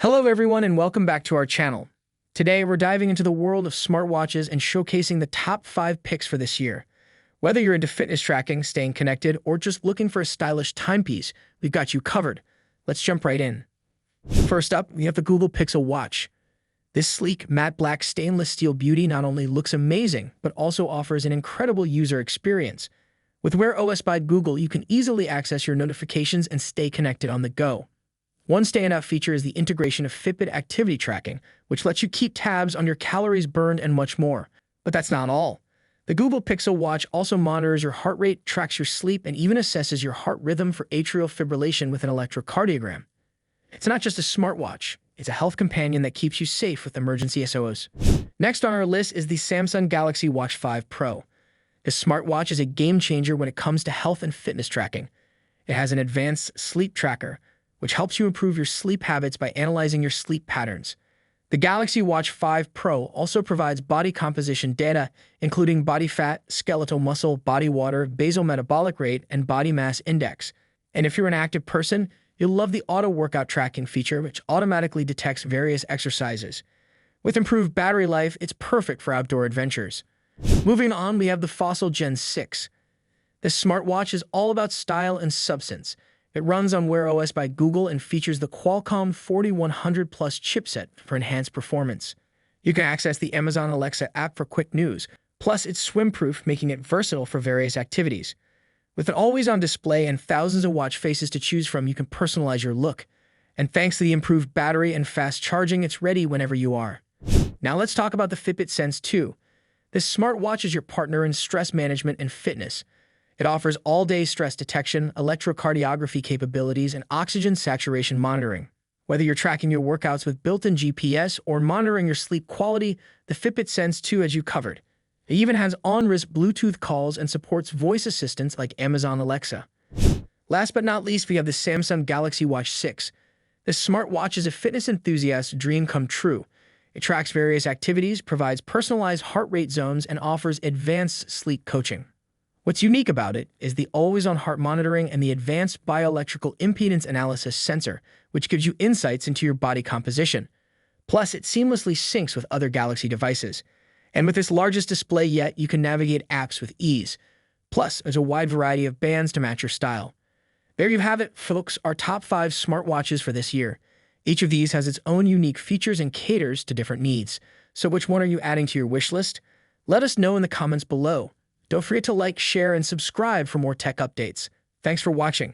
Hello everyone and welcome back to our channel. Today we're diving into the world of smartwatches and showcasing the top 5 picks for this year. Whether you're into fitness tracking, staying connected, or just looking for a stylish timepiece, we've got you covered. Let's jump right in. First up, we have the Google Pixel Watch. This sleek, matte black stainless steel beauty not only looks amazing, but also offers an incredible user experience. With Wear OS by Google, you can easily access your notifications and stay connected on the go. One standout feature is the integration of Fitbit activity tracking, which lets you keep tabs on your calories burned and much more. But that's not all. The Google Pixel Watch also monitors your heart rate, tracks your sleep, and even assesses your heart rhythm for atrial fibrillation with an electrocardiogram. It's not just a smartwatch, it's a health companion that keeps you safe with emergency SOS. Next on our list is the Samsung Galaxy Watch 5 Pro. This smartwatch is a game changer when it comes to health and fitness tracking. It has an advanced sleep tracker, which helps you improve your sleep habits by analyzing your sleep patterns. The Galaxy Watch 5 Pro also provides body composition data, including body fat, skeletal muscle, body water, basal metabolic rate, and body mass index. And if you're an active person, you'll love the auto workout tracking feature, which automatically detects various exercises. With improved battery life, it's perfect for outdoor adventures. Moving on, we have the Fossil Gen 6. This smartwatch is all about style and substance. It runs on Wear OS by Google and features the Qualcomm 4100 Plus chipset for enhanced performance. You can access the Amazon Alexa app for quick news, plus it's swim-proof, making it versatile for various activities. With an always-on display and thousands of watch faces to choose from, you can personalize your look. And thanks to the improved battery and fast charging, it's ready whenever you are. Now let's talk about the Fitbit Sense 2. This smartwatch is your partner in stress management and fitness. It offers all-day stress detection, electrocardiography capabilities, and oxygen saturation monitoring. Whether you're tracking your workouts with built-in GPS or monitoring your sleep quality, the Fitbit Sense 2 has you covered. It even has on-wrist Bluetooth calls and supports voice assistants like Amazon Alexa. Last but not least, we have the Samsung Galaxy Watch 6. This smartwatch is a fitness enthusiast's dream come true. It tracks various activities, provides personalized heart rate zones, and offers advanced sleep coaching. What's unique about it is the always-on heart monitoring and the advanced bioelectrical impedance analysis sensor, which gives you insights into your body composition. Plus, it seamlessly syncs with other Galaxy devices. And with this largest display yet, you can navigate apps with ease. Plus, there's a wide variety of bands to match your style. There you have it, folks, our top 5 smartwatches for this year. Each of these has its own unique features and caters to different needs. So which one are you adding to your wish list? Let us know in the comments below. Don't forget to like, share, and subscribe for more tech updates. Thanks for watching.